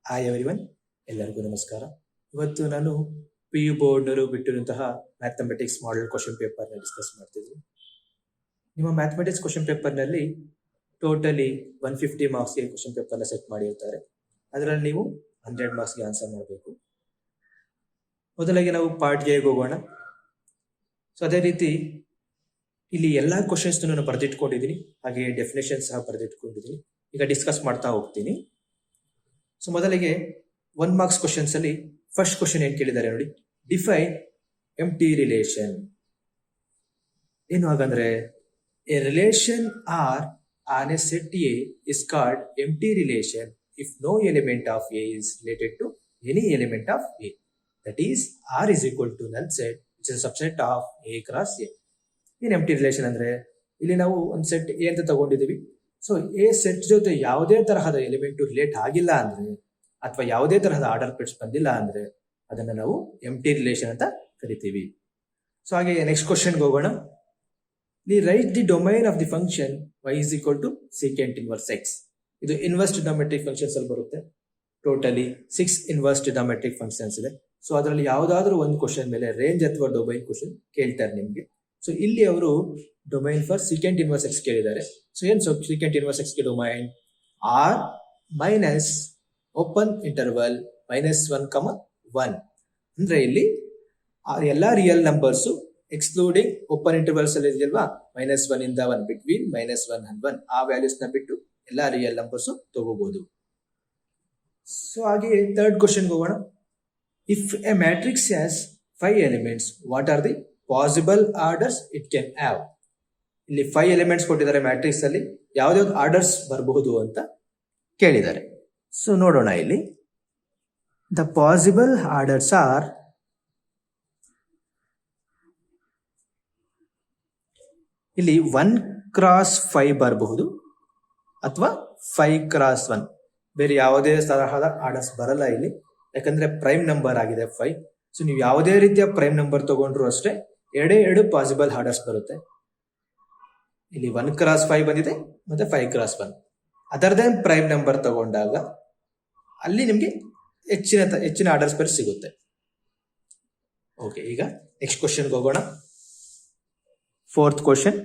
Hi everyone, ಎಲ್ಲರಿಗೂ ನಮಸ್ಕಾರ. ಇವತ್ತು ನಾನು PU ಬೋರ್ಡ್ನವರು ಬಿಟ್ಟಿರುವಂತಹ ಮ್ಯಾಥಮೆಟಿಕ್ಸ್ ಮಾಡೆಲ್ ಕ್ವಶನ್ ಪೇಪರ್ನ ಡಿಸ್ಕಸ್ ಮಾಡ್ತಿದ್ವಿ. ನಿಮ್ಮ ಮ್ಯಾಥಮೆಟಿಕ್ಸ್ ಕ್ವಶನ್ ಪೇಪರ್ನಲ್ಲಿ ಟೋಟಲಿ 150 ಮಾರ್ಕ್ಸ್ಗೆ ಕ್ವಶನ್ ಪೇಪರ್ನ ಸೆಟ್ ಮಾಡಿರ್ತಾರೆ. ಅದರಲ್ಲಿ ನೀವು 100 ಮಾರ್ಕ್ಸ್ಗೆ ಆನ್ಸರ್ ಮಾಡಬೇಕು. ಮೊದಲಿಗೆ ನಾವು ಪಾರ್ಟ್ ಎಗೆ ಹೋಗೋಣ. ಸೊ ಅದೇ ರೀತಿ ಇಲ್ಲಿ ಎಲ್ಲ ಕ್ವಶನ್ಸ್ ನಾನು ಬರೆದಿಟ್ಕೊಂಡಿದ್ದೀನಿ, ಹಾಗೆ ಡೆಫಿನೇಷನ್ ಸಹ ಬರೆದಿಟ್ಕೊಂಡಿದ್ದೀನಿ. ಈಗ ಡಿಸ್ಕಸ್ ಮಾಡ್ತಾ ಹೋಗ್ತೀನಿ. ಸೊ ಮೊದಲಿಗೆ 1 ಮಾರ್ಕ್ಸ್ ಕ್ವಶನ್ಸ್ ಅಲ್ಲಿ ಫಸ್ಟ್ ಕ್ವಶನ್ ಏನ್ ಕೇಳಿದ್ದಾರೆ ನೋಡಿ, ಡಿಫೈನ್ ಎಂಪ್ಟಿ ರಿಲೇಷನ್. ಏನು ಹಾಗಂದ್ರೆ, a relation R on a set A is called empty relation if no element of A is related to any element of A. That is R is equal to null set it's a subset of A cross A. ಏನ್ empty relation ಅಂದ್ರೆ, ಇಲ್ಲಿ ನಾವು ಒಂದು set A ಅಂತ ತಗೊಂಡಿದೀವಿ. So A set ಜೊತೆ ಯಾವುದೇ ತರಹದ element relate ಆಗಿಲ್ಲ ಅಂದ್ರೆ, ಅಥವಾ ಯಾವುದೇ ತರಹದ ಆರ್ಡರ್ ಪೆಟ್ಸ್ ಬಂದಿಲ್ಲ ಅಂದ್ರೆ, ಅದನ್ನ ನಾವು ಎಂಪ್ಟಿ ರಿಲೇಷನ್ ಅಂತ ಕರಿತೀವಿ. ಸೊ ಹಾಗೆ ನೆಕ್ಸ್ಟ್ ಕ್ವಶನ್ಗೆ ಹೋಗೋಣ. Right the domain of the function y is equal to secant inverse x. ಇದು ಇನ್ವರ್ಸ್ ಟ್ರಿಗೊನೋಮೆಟ್ರಿಕ್ ಫಂಕ್ಷನ್ಸ್ ಅಲ್ಲಿ ಬರುತ್ತೆ. ಟೋಟಲಿ 6 ಇನ್ವರ್ಸ್ ಟ್ರಿಗೊನೋಮೆಟ್ರಿಕ್ ಫಂಕ್ಷನ್ಸ್ ಇದೆ. ಸೊ ಅದರಲ್ಲಿ ಯಾವುದಾದ್ರೂ ಒಂದು ಕ್ವಶನ್ ಮೇಲೆ ರೇಂಜ್ ಅಥವಾ ಡೊಮೈನ್ ಕ್ವಶನ್ ಕೇಳ್ತಾರೆ ನಿಮ್ಗೆ. ಸೊ ಇಲ್ಲಿ ಅವರು domain for secant inverse x ಕೇಳಿದ್ದಾರೆ. ಸೊ ಏನ್ ಸೀಕೆಂಟ್ ಇನ್ವರ್ಸ್ ಎಕ್ಸ್ ಗೆ domain R minus open interval -1, ಅಂದ್ರೆ ಇಲ್ಲಿ ಎಲ್ಲಾ real numbers excluding open intervals ಅಲ್ಲಿ ಇದೆಯಲ್ವಾ, -1 ಇಂದ 1, ಬಿಟ್ವೀನ್ -1 and 1 ಆ ವ್ಯಾಲ್ಯೂಸ್ ನ ಬಿಟ್ಟು ಎಲ್ಲಾ ರಿಯಲ್ ನಂಬರ್ಸ್ ತಗೋಬಹುದು. ಸೊ ಹಾಗೆ ಥರ್ಡ್ ಕ್ವಶನ್ ಹೋಗೋಣ. If A matrix has 5 elements, what are the possible orders it can have. ಇಲ್ಲಿ 5 ಎಲಿಮೆಂಟ್ಸ್ ಕೊಟ್ಟಿದ್ದಾರೆ ಮ್ಯಾಟ್ರಿಕ್ಸ್ ಅಲ್ಲಿ, ಯಾವ್ದಾವ್ದು ಆರ್ಡರ್ಸ್ ಬರಬಹುದು ಅಂತ ಕೇಳಿದ್ದಾರೆ. ಸೊ ನೋಡೋಣ. ಇಲ್ಲಿ ದ ಪಾಸಿಬಲ್ ಆರ್ಡರ್ಸ್ ಆರ್ ಇಲ್ಲಿ 1 ಕ್ರಾಸ್ 5 ಬರಬಹುದು, ಅಥವಾ 5 ಕ್ರಾಸ್ 1. ಬೇರೆ ಯಾವುದೇ ತರಹದ ಆರ್ಡರ್ಸ್ ಬರಲ್ಲ ಇಲ್ಲಿ, ಯಾಕಂದ್ರೆ ಪ್ರೈಮ್ ನಂಬರ್ ಆಗಿದೆ 5. ಸೊ ನೀವು ಯಾವುದೇ ರೀತಿಯ ಪ್ರೈಮ್ ನಂಬರ್ ತಗೊಂಡ್ರು ಅಷ್ಟೇ ಎರಡು ಪಾಸಿಬಲ್ ಆರ್ಡರ್ಸ್ ಬರುತ್ತೆ. ಇಲ್ಲಿ 1 ಕ್ರಾಸ್ 5 ಬಂದಿದೆ, ಮತ್ತೆ 5 ಕ್ರಾಸ್ 1. ಅದರದೇ ಪ್ರೈಮ್ ನಂಬರ್ ತಗೊಂಡಾಗ ಅಲ್ಲಿ ನಿಮ್ಗೆ ಹೆಚ್ಚಿನ ಆರ್ಡರ್ಸ್ ಪೇರ್ ಸಿಗುತ್ತೆ. ಓಕೆ, ಈಗ ನೆಕ್ಸ್ಟ್ ಕ್ವಶನ್ಗೆ ಹೋಗೋಣ. ಫೋರ್ತ್ ಕ್ವಶನ್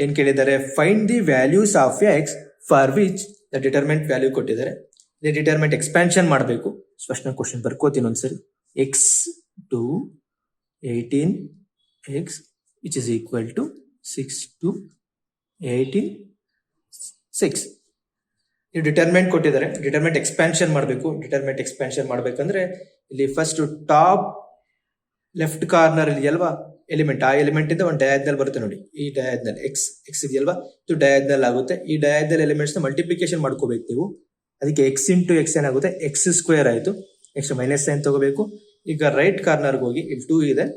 ಏನ್ ಕೇಳಿದ್ದಾರೆ, find the values of x for which the determinant value ಕೊಟ್ಟಿದ್ದಾರೆ. ಇಲ್ಲಿ ಡಿಟರ್ಮೆಂಟ್ ಎಕ್ಸ್ಪ್ಯಾನ್ಷನ್ ಮಾಡಬೇಕು. ಫಸ್ಟ್ ನಾನು ಕ್ವಶನ್ ಬರ್ಕೋತೀನಿ ಒಂದ್ಸರಿ. X two 18x which is equal to 6 to 18 6. ಈ ಡಿಟರ್ಮೆಂಟ್ ಕೊಟ್ಟಿದ್ದಾರೆ, ಡಿಟರ್ಮೆಂಟ್ ಎಕ್ಸ್ಪ್ಯಾನ್ಷನ್ ಮಾಡಬೇಕು. ಡಿಟರ್ಮೆಂಟ್ ಎಕ್ಸ್ಪ್ಯಾನ್ಷನ್ ಮಾಡ್ಬೇಕಂದ್ರೆ ಇಲ್ಲಿ ಫಸ್ಟ್ ಟಾಪ್ ಲೆಫ್ಟ್ ಕಾರ್ನರ್ ಇಲ್ಲಿ ಅಲ್ವಾ ಎಲಿಮೆಂಟ್, ಆ ಎಲಿಮೆಂಟ್ ಇಂದ ಒಂದು ಡಯಾಗ್ನಲ್ ಬರುತ್ತೆ ನೋಡಿ. ಈ ಡಯಾಗ್ನಲ್ ಎಕ್ಸ್ ಇದೆಯಲ್ವಾ, ಇದು ಡಯಾಗ್ನಲ್ ಆಗುತ್ತೆ. ಈ ಡಯಾಗ್ನಲ್ ಎಲಿಮೆಂಟ್ಸ್ ನ ಮಲ್ಟಿಪ್ಲಿಕೇಶನ್ ಮಾಡ್ಕೋಬೇಕು ನೀವು. ಅದಕ್ಕೆ ಎಕ್ಸ್ ಇಂಟು ಎಕ್ಸ್ ಏನಾಗುತ್ತೆ, ಎಕ್ಸ್ ಸ್ಕ್ವೇರ್ ಆಯ್ತು. ನೆಕ್ಸ್ಟ್ ಮೈನಸ್ ಸೈನ್ ತಗೋಬೇಕು. ಈಗ ರೈಟ್ ಕಾರ್ನರ್ಗೆ ಹೋಗಿ, ಇಲ್ಲಿ 2 ಇದೆ.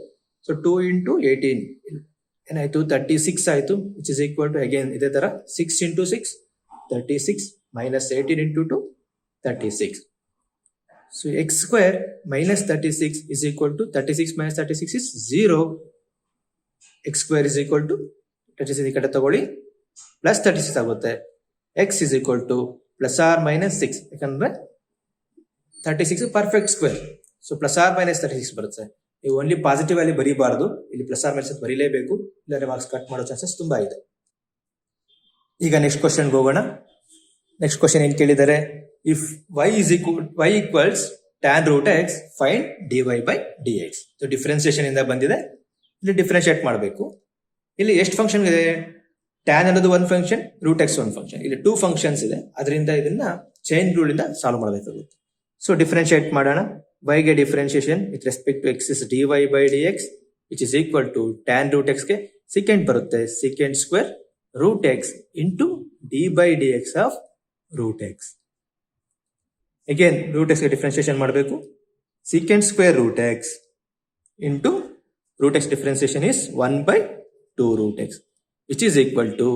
ಸೊ 2 into 18 ಏನಾಯ್ತು, 36 ಆಯ್ತು. Which is equal to again ಇದೇ ತರ 6 into 6 36 minus 18 into 2 36. So x square minus 36 is equal to 36 minus 36 is 0. x square is equal to 36 ಈ ಕಡೆ ತಗೊಳ್ಳಿ, ಪ್ಲಸ್ 36 ಆಗುತ್ತೆ. x is equal to plus or minus 6, ಯಾಕಂದ್ರೆ 36 perfect square. So plus or minus 36 ಬರುತ್ತೆ. ನೀವು only positive ಅಲ್ಲಿ ಬರೀಬಾರದು, ಇಲ್ಲಿ plus or minus ಬರೀಲೇಬೇಕು, ಇಲ್ಲಾಂದ್ರೆ ಮಾರ್ಕ್ಸ್ ಕಟ್ ಮಾಡೋ ಚಾನ್ಸಸ್ ತುಂಬಾ ಇದೆ. ಈಗ ನೆಕ್ಸ್ಟ್ ಕ್ವಶನ್ಗೆ ಹೋಗೋಣ. ನೆಕ್ಸ್ಟ್ ಕ್ವಶನ್ ಏನ್ ಕೇಳಿದ್ದಾರೆ, if y equals tan root x find dy by dx. Differentiation ಇಂದ ಬಂದಿದೆ, ಇಲ್ಲಿ ಡಿಫ್ರೆನ್ಶಿಯೇಟ್ ಮಾಡಬೇಕು. ಇಲ್ಲಿ ಎಷ್ಟು ಫಂಕ್ಷನ್ ಇದೆ, tan ಅನ್ನೋದು ಒಂದು ಫಂಕ್ಷನ್, ರೂಟ್ ಎಕ್ಸ್ ಒಂದು ಫಂಕ್ಷನ್. ಇಲ್ಲಿ 2 ಫಂಕ್ಷನ್ಸ್ ಇದೆ, ಅದರಿಂದ ಇದನ್ನ ಚೈನ್ ರೂಲ್ ಇಂದ ಸಾಲ್ವ್ ಮಾಡಬೇಕಾಗುತ್ತೆ. ಸೊ ಡಿಫ್ರೆನ್ಶಿಯೇಟ್ ಮಾಡೋಣ. y ಗೆ differentiation with respect to x is dy by dx which is equal to tan root x ಗೆ ಸೆಕೆಂಡ್ ಬರುತ್ತೆ, secant square root x into d by d x of root x. Again root x ಗೆ differentiation ಮಾಡಬೇಕು. Secant square root x into root x differentiation is 1/2 root x which is equal to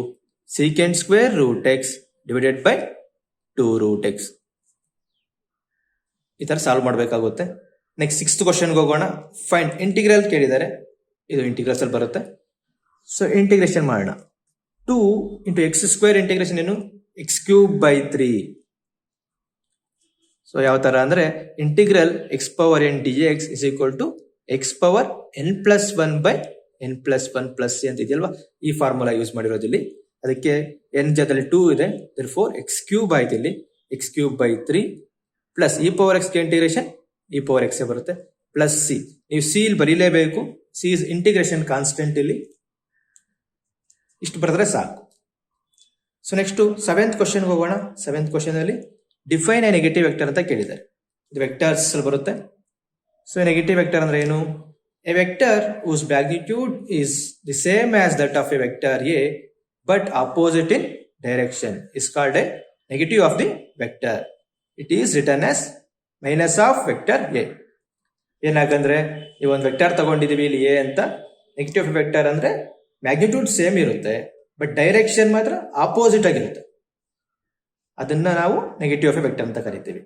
secant square root x divided by 2 root x. ಈ ತರ solve ಮಾಡಬೇಕಾಗುತ್ತೆ. Next 6th ಕ್ವಶನ್ಗೆ ಹೋಗೋಣ. Find integral ಕೇಳಿದ್ದಾರೆ, ಇದು integrals ಅಲ್ಲಿ ಬರುತ್ತೆ. ಸೊ ಇಂಟಿಗ್ರೇಷನ್ ಮಾಡೋಣ. 2 into x square ಇಂಟಿಗ್ರೇಷನ್ ಏನು, x cube by 3. ಸೊ ಯಾವ ತರ ಅಂದ್ರೆ integral x power n d x is equal to x power n plus one by n plus one plus c ಅಂತ ಇದೆಯಲ್ವಾ, ಈ ಫಾರ್ಮುಲಾ ಯೂಸ್ ಮಾಡಿರೋದು ಇಲ್ಲಿ. ಅದಕ್ಕೆ ಎನ್ ಜೊತೆಲಿ 2 ಇದೆ, ದೇರ್ಫೋರ್ ಎಕ್ಸ್ ಕ್ಯೂಬ್ ಆಯ್ತು ಇಲ್ಲಿ, X cube by 3 plus E power X ಗೆ ಇಂಟಿಗ್ರೇಷನ್ ಇ ಪವರ್ ಎಕ್ಸ್ ಬರುತ್ತೆ ಪ್ಲಸ್ ಸಿ. ನೀವು ಸಿ ಇಲ್ಲಿ ಬರೀಲೇಬೇಕು, ಸಿ ಇಸ್ ಇಂಟಿಗ್ರೇಷನ್ ಕಾನ್ಸ್ಟೆಂಟ್ ಇಲ್ಲಿ, ಇಷ್ಟು ಬರೆದ್ರೆ ಸಾಕು. ಸೊ ನೆಕ್ಸ್ಟ್ 7th ಕ್ವಶನ್ ಹೋಗೋಣ. 7th ಕ್ವಶನ್ ಅಲ್ಲಿ ಡಿಫೈನ್ ಎ ನೆಗೆಟಿವ್ ವೆಕ್ಟರ್ ಅಂತ ಕೇಳಿದ್ದಾರೆ. ಇದು ವೆಕ್ಟರ್ಸ್ ಬರುತ್ತೆ. ಸೊ ನೆಗೆಟಿವ್ ವೆಕ್ಟರ್ ಅಂದ್ರೆ ಏನು? A vector whose magnitude is the same as that of a vector A but opposite in direction is called a negative of the vector. It is written as minus of vector A. ಏನಾಗಂದ್ರೆ ಈ ಒಂದು vector ತಗೊಂಡಿದೀವಿ ಇಲ್ಲಿ A ಅಂತ, negative of vector ಅಂದ್ರೆ magnitude same ಇರುತ್ತೆ but direction ಮಾತ್ರ opposite ಆಗಿರುತ್ತೆ, ಅದನ್ನ ನಾವು ನೆಗೆಟಿವ್ ಆಫ್ ವೆಕ್ಟರ್ ಅಂತ ಕರಿತೀವಿ.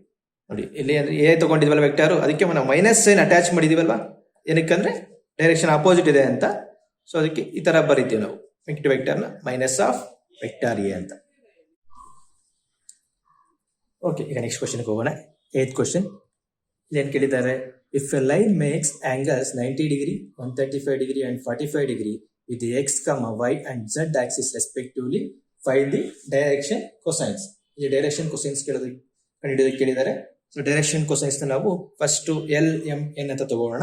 ನೋಡಿ ಇಲ್ಲಿ ಅಂದ್ರೆ ಎ ತಗೊಂಡಿದ್ವಲ್ಲ ವೆಕ್ಟರ್, ಅದಕ್ಕೆ ನಾವು ಮೈನಸ್ ಸೈನ್ ಅಟ್ಯಾಚ್ ಮಾಡಿದೀವಲ್ವಾ, ಏನಕ್ಕಂದ್ರೆ ಡೈರೆಕ್ಷನ್ ಆಪೋಸಿಟ್ ಇದೆ ಅಂತ. ಸೊ ಅದಕ್ಕೆ ಈ ತರ ಬರೀತೀವಿ ನಾವು ನೆಗೆಟಿವ್ ವೆಕ್ಟರ್ನ ಮೈನಸ್ ಆಫ್ ವೆಕ್ಟರ್ ಎ ಅಂತ. ಓಕೆ, ಈಗ ನೆಕ್ಸ್ಟ್ ಕ್ವಶನ್ಗೆ ಹೋಗೋಣ. 8th ಕ್ವಶನ್ ಏನ್ ಕೇಳಿದ್ದಾರೆ? If A line makes angles 90 degree, 135 degree and 45 degree with the x, y and z axis respectively, find the direction cosines. ಈ ಡೈರೆಕ್ಷನ್ ಕೊಸೈನ್ಸ್ ಕಂಡುಹಿಡಿಯೋದಕ್ಕೆ ಕೇಳಿದ್ದಾರೆ. So direction cosines ನಾವು ಫಸ್ಟ್ ಎಲ್ ಎಂ ಎನ್ ಅಂತ ತಗೋಣ.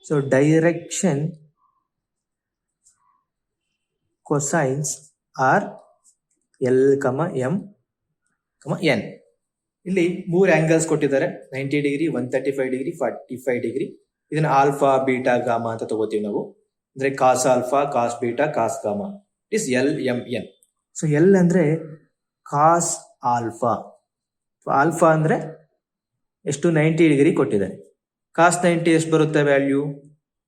So direction cosines are l m n. ಇಲ್ಲಿ 3 angles ಕೊಟ್ಟಿದ್ದಾರೆ, 90 degree, 135 degree, 45 degree. ಇದನ್ನ alpha, beta, gamma ಅಂತ ತಗೋತೀವಿ ನಾವು. ಅಂದ್ರೆ cos alpha, cos beta, cos gamma, is l m n. So l ಅಂದ್ರೆ ಕಾಸ್ ಆಲ್ಫಾ. ಆಲ್ಫಾ ಅಂದ್ರೆ ಎಷ್ಟು? 90 ಡಿಗ್ರಿ ಕೊಟ್ಟಿದ್ದಾರೆ. ಕಾಸ್ 90 ಎಷ್ಟು ಬರುತ್ತೆ ವ್ಯಾಲ್ಯೂ?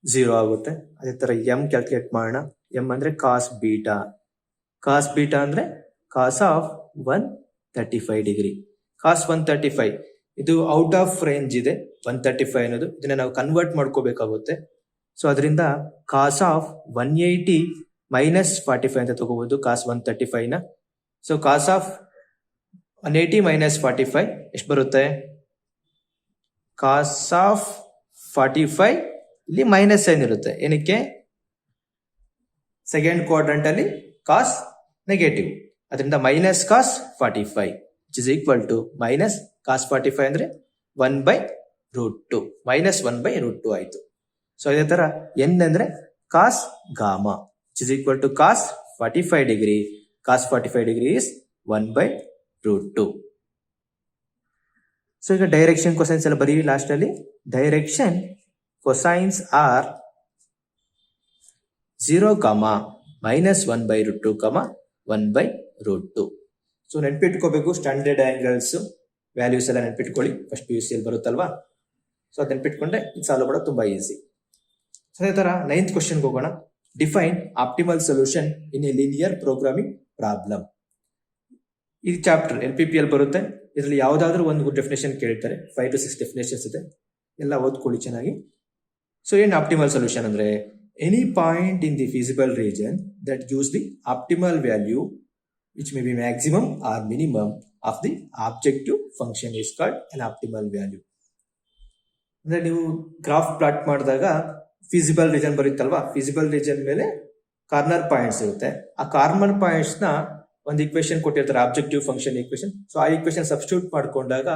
0 ಆಗುತ್ತೆ. ಅದೇ ತರ ಎಂ ಕ್ಯಾಲ್ಕುಲೇಟ್ ಮಾಡೋಣ. ಎಂ ಅಂದ್ರೆ ಕಾಸ್ ಬೀಟಾ. ಕಾಸ್ ಬೀಟಾ ಅಂದ್ರೆ ಕಾಸ್ ಆಫ್ 135 ಡಿಗ್ರಿ. ಕಾಸ್ 135 ಇದು ಔಟ್ ಆಫ್ ರೇಂಜ್ ಇದೆ, 135 ಅನ್ನೋದು. ಇದನ್ನ ನಾವು ಕನ್ವರ್ಟ್ ಮಾಡ್ಕೋಬೇಕಾಗುತ್ತೆ. ಸೊ ಅದರಿಂದ ಕಾಸ್ ಆಫ್ 180 ಮೈನಸ್ 45 ಅಂತ ತಗೋಬಹುದು ಕಾಸ್ 135 ನ. ಸೊ ಕಾಸ್ ಆಫ್ 180 ಮೈನಸ್ 45 ಎಷ್ಟು ಬರುತ್ತೆ? ಕಾಸ್ ಆಫ್ 45 ಇಲ್ಲಿ ಮೈನಸ್ ಸೈನ್ ಇರುತ್ತೆ, ಏನಕ್ಕೆ? ಸೆಕೆಂಡ್ ಕ್ವಾಡ್ರಂಟ್ ಅಲ್ಲಿ ಕಾಸ್ ನೆಗೆಟಿವ್, ಅದರಿಂದ minus cos 45 which is equal to minus cos 45 ಅಂದ್ರೆ 1/√2 ಮೈನಸ್ 1/√2 ಆಯ್ತು. ಸೊ ಇದೇ ತರ ಎನ್ ಅಂದ್ರೆ cos gamma which is equal to cos 45 degree. Cos 45 degree is 1/√2. So ಈಗ ಡೈರೆಕ್ಷನ್ ಕೊಸೈನ್ಸ್ ಎಲ್ಲ ಬರೀ ಲಾಸ್ಟ್ ಅಲ್ಲಿ. Direction cosines are 0, minus 1/√2, 1/√2. So ನೆನ್ಪಿಟ್ಕೋಬೇಕು ಸ್ಟ್ಯಾಂಡರ್ಡ್ ಆಂಗಲ್ಸ್ ವ್ಯಾಲ್ಯೂಸ್ ಎಲ್ಲ ನೆನ್ಪಿಟ್ಕೊಳ್ಳಿ. ಫಸ್ಟ್ PUC ಅಲ್ಲಿ ಬರುತ್ತಲ್ವಾ, ಸೊ ಅದು ನೆನ್ಪಿಟ್ಕೊಂಡ್ರೆ ಇದು ಸಾಲ್ವ್ ಮಾಡೋದು ತುಂಬಾ ಈಸಿ. ಸೊ ಅದೇ ತರ 9th ಕ್ವಶನ್ಗೆ ಹೋಗೋಣ. Define optimal solution in a linear programming problem. ಈ ಚಾಪ್ಟರ್ LPP ಅಲ್ಲಿ ಬರುತ್ತೆ. ಇದರಲ್ಲಿ ಯಾವ್ದಾದ್ರು ಒಂದು ಡೆಫಿನೇಷನ್ ಕೇಳ್ತಾರೆ, 5 to 6 ಡೆಫಿನೇಷನ್ಸ್ ಇದೆ, ಎಲ್ಲ ಓದ್ಕೊಳ್ಳಿ ಚೆನ್ನಾಗಿ. ಸೊ ಏನ್ ಆಪ್ಟಿಮಲ್ ಸೊಲ್ಯೂಷನ್ ಅಂದ್ರೆ any point in the feasible region that gives the optimal value which may be maximum or minimum of the objective function is called an optimal value. ಅಂದ್ರೆ ನೀವು graph plot ಮಾಡಿದಾಗ feasible region ಬರುತ್ತಲ್ವಾ, feasible region ಮೇಲೆ corner points ಇರುತ್ತೆ. ಆ corner points ನ ಒಂದು equation ಕೊಟ್ಟಿರ್ತಾರೆ, objective function equation. So ಆ ಇಕ್ವೇಶನ್ ಸಬ್ಸ್ಟಿಟ್ಯೂಟ್ ಮಾಡ್ಕೊಂಡಾಗ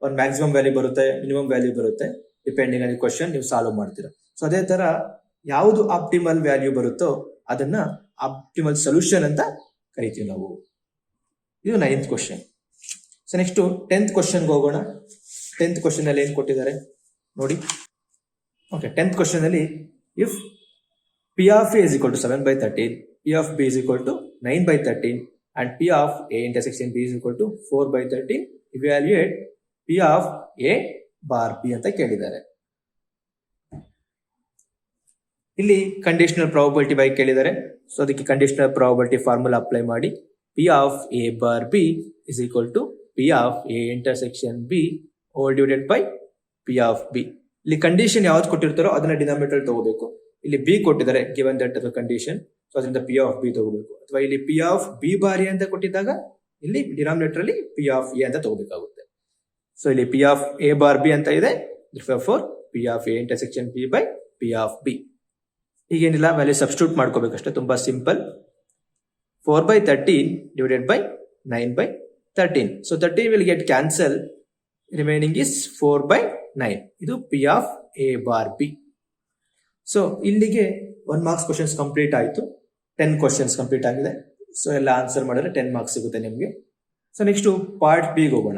ಒಂದು ಮ್ಯಾಕ್ಸಿಮಮ್ ವ್ಯಾಲ್ಯೂ ಬರುತ್ತೆ, ಮಿನಿಮಮ್ ವ್ಯಾಲ್ಯೂ ಬರುತ್ತೆ, ಡಿಪೆಂಡಿಂಗ್ ಆನ್ ಕ್ವಶನ್ ನೀವು ಸಾಲ್ವ್ ಮಾಡ್ತೀರಾ. ಸೊ ಅದೇ ತರ ಯಾವುದು ಆಪ್ಟಿಮಲ್ ವ್ಯಾಲ್ಯೂ ಬರುತ್ತೋ ಅದನ್ನ ಆಪ್ಟಿಮಲ್ ಸೊಲ್ಯೂಷನ್ ಅಂತ ಕರಿತೀವಿ ನಾವು. ಇದು 9th question. So next 10th ಕ್ವಶನ್ಗೆ ಹೋಗೋಣ. 10th ಕ್ವಶನ್ ಅಲ್ಲಿ ಏನ್ ಕೊಟ್ಟಿದ್ದಾರೆ ನೋಡಿ. ಓಕೆ, 10th ಕ್ವಶನ್ ಅಲ್ಲಿ if P of A is equal to 7/13, P of B is equal to 9/13 and P of A intersection B is equal to 4/13, evaluate P of A bar B ಅಂತ ಕೇಳಿದ್ದಾರೆ. ಇಲ್ಲಿ conditional probability by ಕೇಳಿದ್ದಾರೆ. So ಅದಕ್ಕೆ conditional probability formula apply ಮಾಡಿ P of A bar B is equal to P of A intersection B all divided by P of B. ಇಲ್ಲಿ condition ಯಾವ್ದು ಕೊಟ್ಟಿರ್ತಾರೋ ಅದನ್ನ denominator ತಗೋಬೇಕು. ಇಲ್ಲಿ B ಕೊಟ್ಟಿದ್ದಾರೆ ಗಿವನ್ ದಟ್ ಕಂಡೀಷನ್, ಸೊ ಅದರಿಂದ P of B ತಗೋಬೇಕು. ಅಥವಾ ಇಲ್ಲಿ P of B ಬಾರಿ ಅಂತ ಕೊಟ್ಟಿದ್ದಾಗ ಇಲ್ಲಿ ಡಿನಾಮಿನೇಟರ್ ಅಲ್ಲಿ P of A ಅಂತ ತಗೋಬೇಕಾಗುತ್ತೆ. ಸೊ ಇಲ್ಲಿ P of A bar B ಅಂತ ಇದೆ. For P of A intersection P by P of B. ಈಗೇನಿಲ್ಲ, ವ್ಯಾಲ್ಯೂ ಸಬ್ಸ್ಟಿಟ್ಯೂಟ್ ಮಾಡ್ಕೋಬೇಕಷ್ಟೇ, ತುಂಬಾ simple. 4/13 divided by 9/13. So 13 will get cancelled. Remaining is 4/9. ಇದು P of A bar B. So ಇಲ್ಲಿಗೆ 1 marks questions complete ಆಯಿತು. 10 questions complete ಆಗಿದೆ. So ಎಲ್ಲ answer ಮಾಡಿದ್ರೆ 10 marks ಸಿಗುತ್ತೆ ನಿಮಗೆ. ಸೊ ನೆಕ್ಸ್ಟ್ ಪಾರ್ಟ್ ಬಿಗೆ ಹೋಗೋಣ.